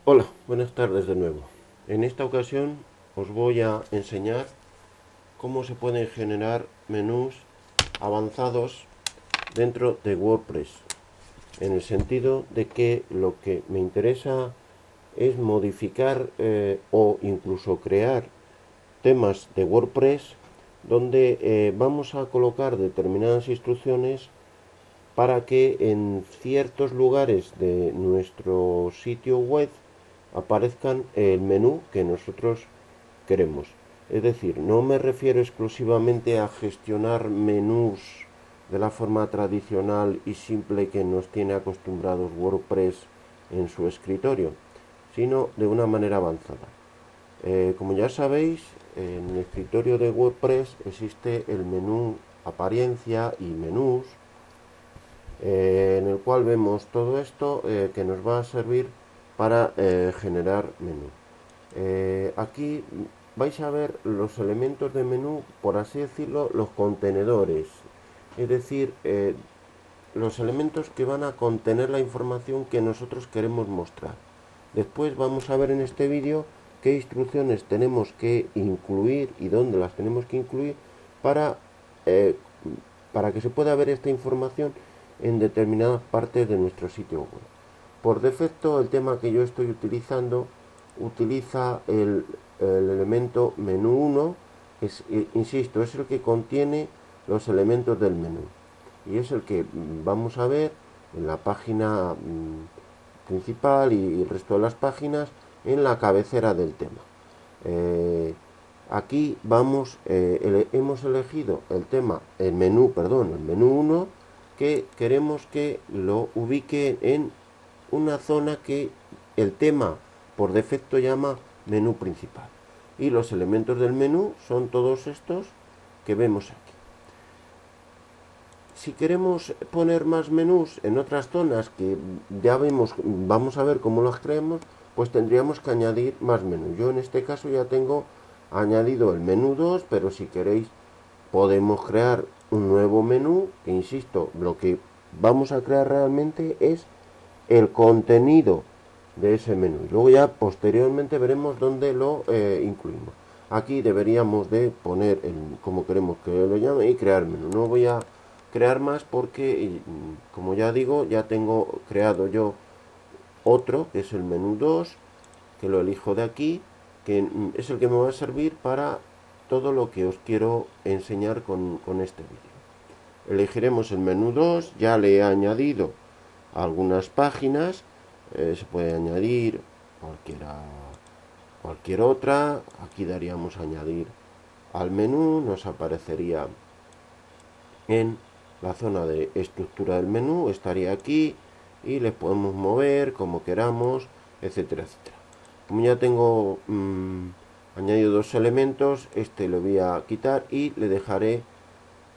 Hola, buenas tardes de nuevo. En esta ocasión os voy a enseñar cómo se pueden generar menús avanzados dentro de WordPress, en el sentido de que lo que me interesa es modificar o incluso crear temas de WordPress donde vamos a colocar determinadas instrucciones para que en ciertos lugares de nuestro sitio web aparezcan el menú que nosotros queremos. Es decir, no me refiero exclusivamente a gestionar menús de la forma tradicional y simple que nos tiene acostumbrados WordPress en su escritorio, sino de una manera avanzada. Como ya sabéis, en el escritorio de WordPress existe el menú apariencia y menús, en el cual vemos todo esto que nos va a servir para generar menú. Aquí vais a ver los elementos de menú, por así decirlo, los contenedores, es decir, los elementos que van a contener la información que nosotros queremos mostrar. Después vamos a ver en este vídeo qué instrucciones tenemos que incluir y dónde las tenemos que incluir para, eh, para que se pueda ver esta información en determinadas partes de nuestro sitio web. Por defecto, el tema que yo estoy utilizando utiliza el elemento menú 1, insisto, es el que contiene los elementos del menú y es el que vamos a ver en la página principal y el resto de las páginas en la cabecera del tema. Aquí hemos elegido el menú 1, que queremos que lo ubique en una zona que el tema por defecto llama menú principal. Y los elementos del menú son todos estos que vemos aquí. Si queremos poner más menús en otras zonas que ya vemos, vamos a ver cómo los creemos, pues tendríamos que añadir más menús. Yo en este caso ya tengo añadido el menú 2, pero si queréis podemos crear un nuevo menú, que insisto, lo que vamos a crear realmente es el contenido de ese menú. Luego ya posteriormente veremos dónde lo incluimos. Aquí deberíamos de poner como queremos que lo llame y crear menú. No voy a crear más porque, como ya digo, ya tengo creado yo otro, que es el menú 2, que lo elijo de aquí, que es el que me va a servir para todo lo que os quiero enseñar con este vídeo. Elegiremos el menú 2, ya le he añadido algunas páginas, se puede añadir cualquier otra. Aquí daríamos a añadir al menú, nos aparecería en la zona de estructura del menú, estaría aquí y le podemos mover como queramos, etcétera, etcétera. Como ya tengo añadido dos elementos, este lo voy a quitar y le dejaré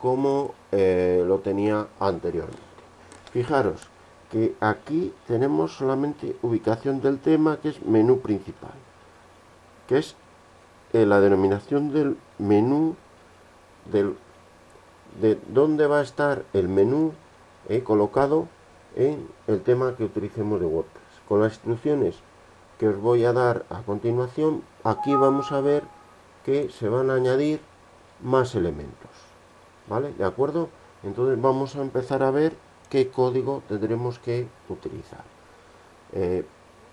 como lo tenía anteriormente. Fijaros que aquí tenemos solamente ubicación del tema, que es menú principal, que es la denominación del menú, del, de dónde va a estar el menú colocado en el tema que utilicemos de WordPress. Con las instrucciones que os voy a dar a continuación, aquí vamos a ver que se van a añadir más elementos. ¿Vale? ¿De acuerdo? Entonces vamos a empezar a ver qué código tendremos que utilizar.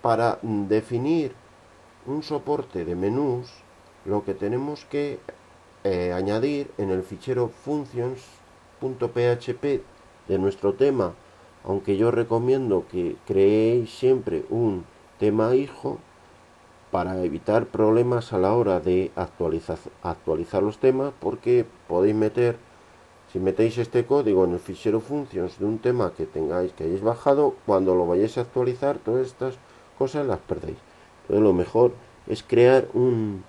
Para definir un soporte de menús, lo que tenemos que añadir en el fichero functions.php de nuestro tema, aunque yo recomiendo que creéis siempre un tema hijo para evitar problemas a la hora de actualizar los temas, porque podéis meter, si metéis este código en el fichero functions de un tema que hayáis bajado, cuando lo vayáis a actualizar, todas estas cosas las perdéis. Entonces lo mejor es crear un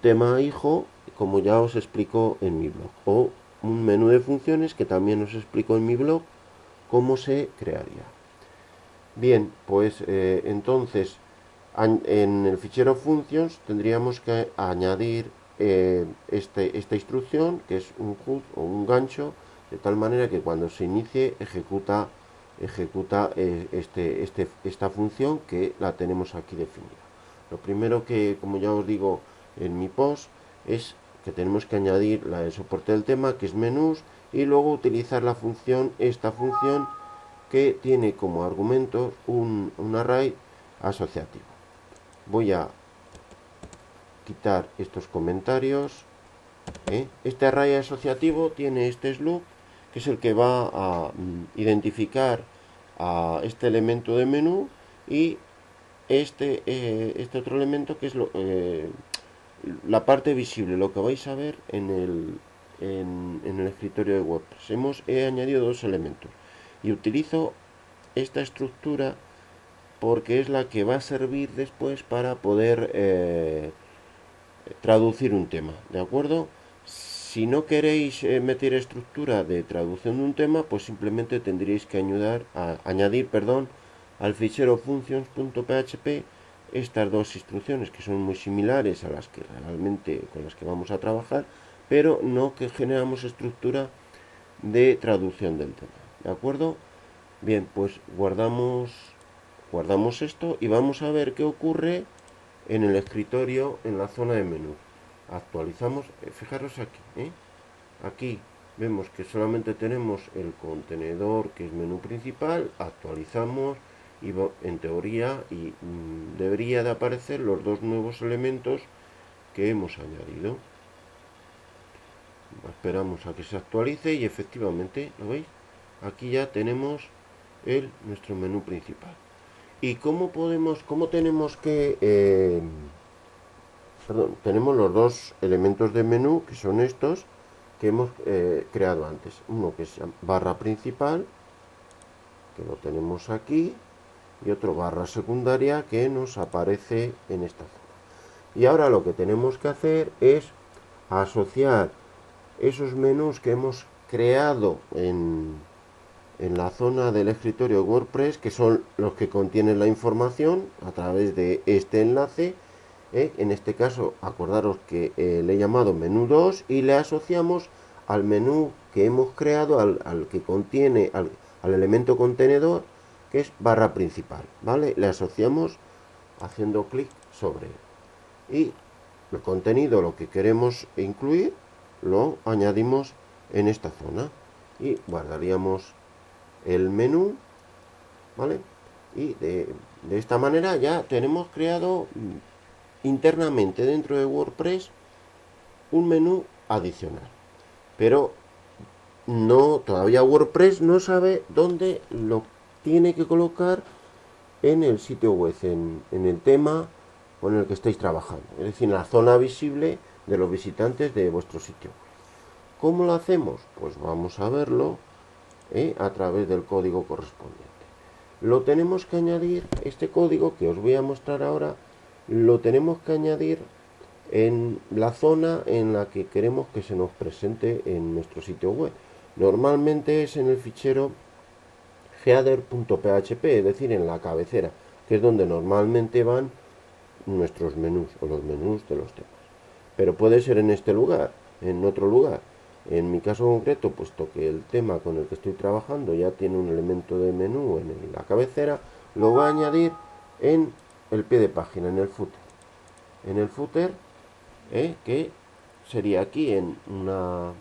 tema hijo, como ya os explico en mi blog, o un menú de funciones que también os explico en mi blog cómo se crearía. Bien, pues entonces en el fichero functions tendríamos que añadir esta instrucción, que es un hook o un gancho, de tal manera que cuando se inicie ejecuta ejecuta esta función que la tenemos aquí definida. Lo primero que, como ya os digo en mi post, es que tenemos que añadir el soporte del tema, que es menús, y luego utilizar esta función que tiene como argumento un array asociativo. Voy a quitar estos comentarios. Este array asociativo tiene este slug, que es el que va a identificar a este elemento de menú y este otro elemento, que es la parte visible, lo que vais a ver en el escritorio de WordPress. He añadido dos elementos y utilizo esta estructura porque es la que va a servir después para poder traducir un tema, ¿de acuerdo? Si no queréis meter estructura de traducción de un tema, pues simplemente tendríais que añadir al fichero functions.php estas dos instrucciones, que son muy similares a las que realmente con las que vamos a trabajar, pero no que generamos estructura de traducción del tema, ¿de acuerdo? Bien, pues guardamos esto y vamos a ver qué ocurre en el escritorio, en la zona de menú. Actualizamos, fijaros aquí, aquí vemos que solamente tenemos el contenedor, que es menú principal. Actualizamos y en teoría debería de aparecer los dos nuevos elementos que hemos añadido. Esperamos a que se actualice y efectivamente, ¿lo veis? Aquí ya tenemos nuestro menú principal. ¿Y cómo tenemos que tenemos los dos elementos de menú, que son estos que hemos creado antes? Uno que es barra principal, que lo tenemos aquí, y otro barra secundaria, que nos aparece en esta zona. Y ahora lo que tenemos que hacer es asociar esos menús que hemos creado en la zona del escritorio WordPress, que son los que contienen la información, a través de este enlace. En este caso, acordaros que le he llamado menú 2 y le asociamos al menú que hemos creado, al que contiene, al elemento contenedor, que es barra principal, ¿vale? Le asociamos haciendo clic sobre él. Y el contenido, lo que queremos incluir, lo añadimos en esta zona. Y guardaríamos el menú, ¿vale? Y de esta manera ya tenemos creado internamente dentro de WordPress un menú adicional. Pero todavía WordPress no sabe dónde lo tiene que colocar en el sitio web, en el tema con el que estáis trabajando, es decir, en la zona visible de los visitantes de vuestro sitio web. ¿Cómo lo hacemos? Pues vamos a verlo a través del código correspondiente. Lo tenemos que añadir, este código que os voy a mostrar ahora, lo tenemos que añadir en la zona en la que queremos que se nos presente en nuestro sitio web. Normalmente es en el fichero header.php, es decir, en la cabecera, que es donde normalmente van nuestros menús o los menús de los temas. Pero puede ser en este lugar, en otro lugar. En mi caso concreto, puesto que el tema con el que estoy trabajando ya tiene un elemento de menú en la cabecera, lo voy a añadir en el pie de página, en el footer. En el footer, que sería aquí en un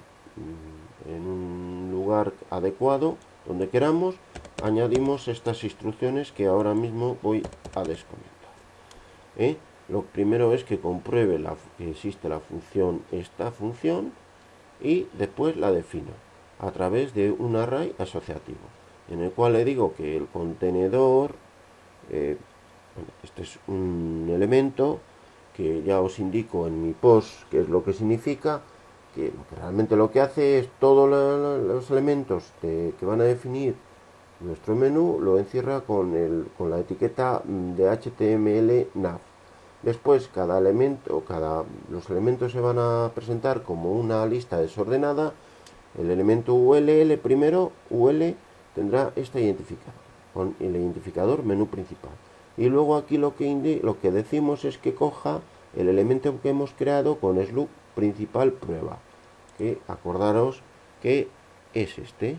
lugar adecuado, donde queramos, añadimos estas instrucciones que ahora mismo voy a desconectar. Lo primero es que compruebe que existe esta función, y después la defino a través de un array asociativo, en el cual le digo que el contenedor, este es un elemento que ya os indico en mi post qué es lo que significa, que realmente lo que hace es todos los elementos que van a definir nuestro menú, lo encierra con la etiqueta de HTML nav. Después los elementos se van a presentar como una lista desordenada. El elemento ULL primero, UL, tendrá este identificador, con el identificador menú principal. Y luego aquí lo que decimos es que coja el elemento que hemos creado con slug principal prueba, que acordaros que es este.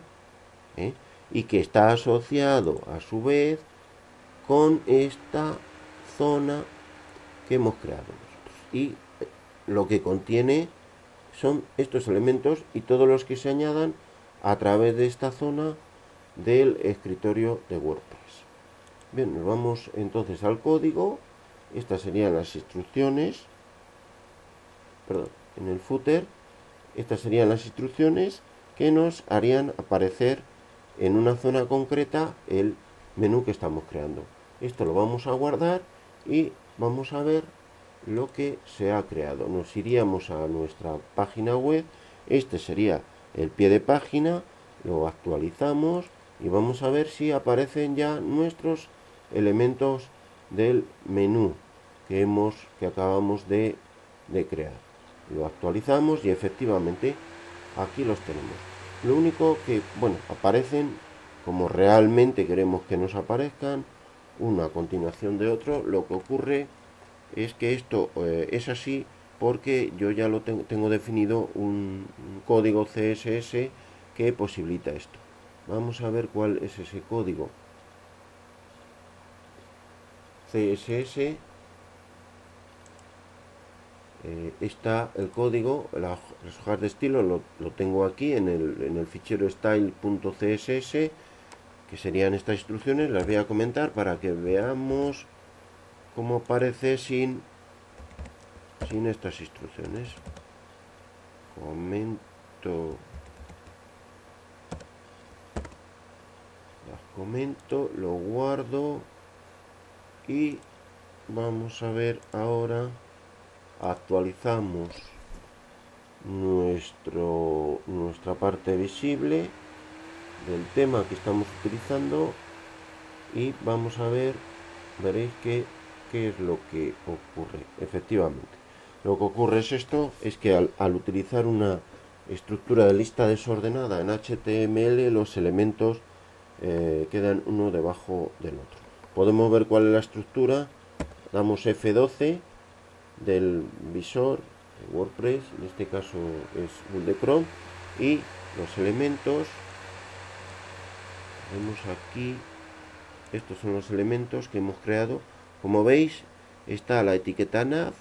y que está asociado a su vez con esta zona que hemos creado nosotros. Y lo que contiene son estos elementos y todos los que se añadan a través de esta zona del escritorio de WordPress. Bien, nos vamos entonces al código. Estas serían las instrucciones. Perdón, en el footer. Estas serían las instrucciones que nos harían aparecer en una zona concreta el menú que estamos creando. Esto lo vamos a guardar y vamos a ver lo que se ha creado. Nos iríamos a nuestra página web. Este sería el pie de página. Lo actualizamos y vamos a ver si aparecen ya nuestros elementos del menú que acabamos de crear. Lo actualizamos y efectivamente aquí los tenemos. Lo único que, bueno, aparecen como realmente queremos que nos aparezcan, uno a continuación de otro. Lo que ocurre es que esto es así porque yo ya lo tengo definido un código CSS que posibilita esto. Vamos a ver cuál es ese código CSS. Está el código, las hojas de estilo lo tengo aquí en el fichero style.css, que serían estas instrucciones. Las voy a comentar para que veamos cómo aparece sin estas instrucciones. Comento, lo guardo y vamos a ver ahora. Actualizamos nuestra parte visible del tema que estamos utilizando y vamos a ver, veréis qué es lo que ocurre. Efectivamente, lo que ocurre es esto, es que al utilizar una estructura de lista desordenada en HTML, los elementos quedan uno debajo del otro. Podemos ver cuál es la estructura. Damos F12 del visor de WordPress, en este caso es Google Chrome, y los elementos, vemos aquí, estos son los elementos que hemos creado. Como veis, está la etiqueta nav,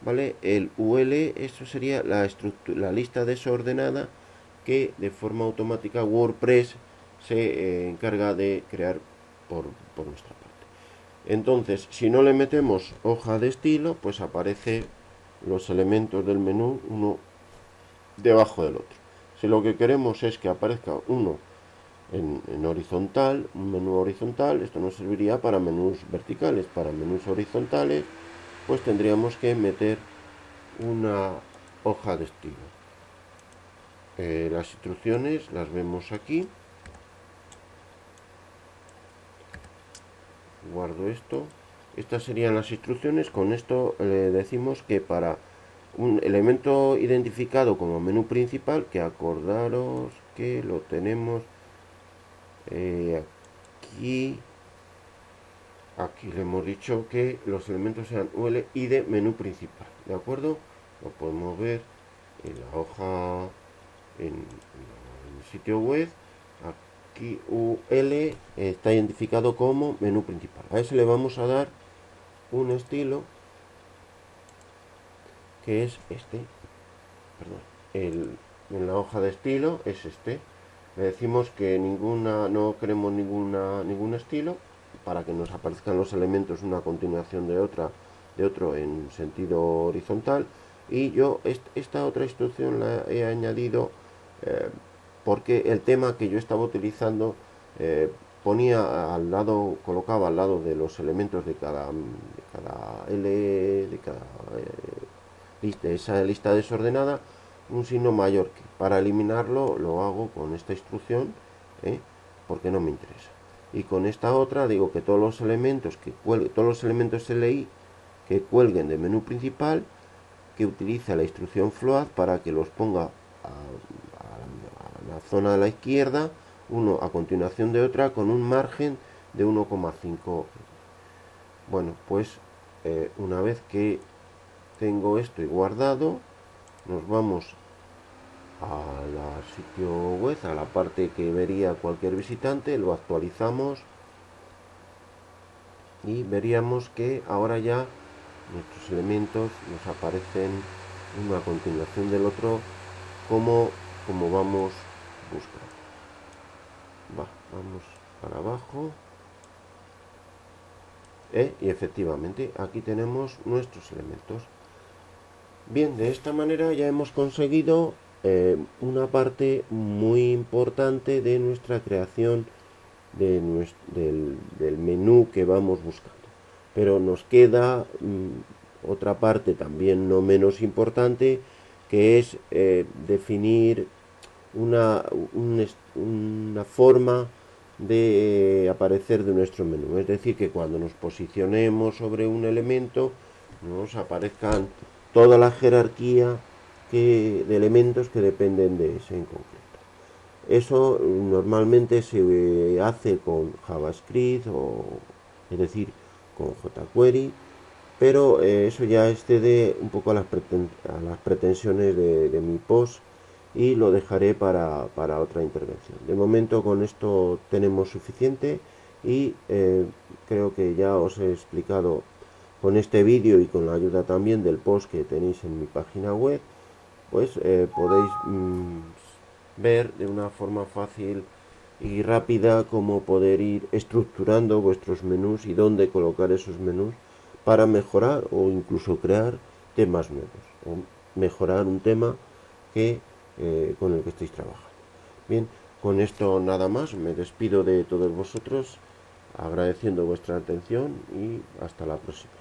¿vale? El UL, eso sería la lista desordenada que de forma automática WordPress se encarga de crear por nuestra parte. Entonces, si no le metemos hoja de estilo, pues aparece los elementos del menú uno debajo del otro. Si lo que queremos es que aparezca uno en horizontal, un menú horizontal, esto nos serviría para menús verticales. Para menús horizontales, pues tendríamos que meter una hoja de estilo. Las instrucciones las vemos aquí. Guardo esto. Estas serían las instrucciones. Con esto le decimos que para un elemento identificado como menú principal, que acordaros que lo tenemos aquí le hemos dicho que los elementos sean UL y de menú principal, ¿de acuerdo? Lo podemos ver en la hoja, en el sitio web. Aquí UL está identificado como menú principal. A ese le vamos a dar un estilo que es este. Perdón, en la hoja de estilo es este. Le decimos que no queremos ningún estilo, para que nos aparezcan los elementos una a continuación de otro en sentido horizontal. Y yo esta otra instrucción la he añadido porque el tema que yo estaba utilizando ponía al lado, colocaba al lado de los elementos de cada lista, esa lista desordenada, un signo mayor que. Para eliminarlo lo hago con esta instrucción, porque no me interesa. Y con esta otra digo que todos los elementos LI que cuelguen de menú principal, que utilice la instrucción float para que los ponga a la zona de la izquierda, uno a continuación de otra, con un margen de 1,5. Bueno, pues una vez que tengo esto y guardado, nos vamos al sitio web, a la parte que vería cualquier visitante, lo actualizamos y veríamos que ahora ya nuestros elementos nos aparecen uno a continuación del otro como vamos buscando. Vamos para abajo y efectivamente aquí tenemos nuestros elementos. Bien, de esta manera ya hemos conseguido una parte muy importante de nuestra creación del menú que vamos buscando. Pero nos queda otra parte también no menos importante, que es definir una forma de aparecer de nuestro menú. Es decir, que cuando nos posicionemos sobre un elemento nos aparezcan toda la jerarquía de elementos que dependen de ese en concreto. Eso normalmente se hace con JavaScript, es decir, con jQuery, pero eso ya excede un poco a las pretensiones de mi post y lo dejaré para otra intervención. De momento con esto tenemos suficiente y creo que ya os he explicado con este vídeo y con la ayuda también del post que tenéis en mi página web, pues podéis ver de una forma fácil y rápida cómo poder ir estructurando vuestros menús y dónde colocar esos menús para mejorar o incluso crear temas nuevos o mejorar un tema con el que estéis trabajando. Bien, con esto nada más, me despido de todos vosotros agradeciendo vuestra atención y hasta la próxima.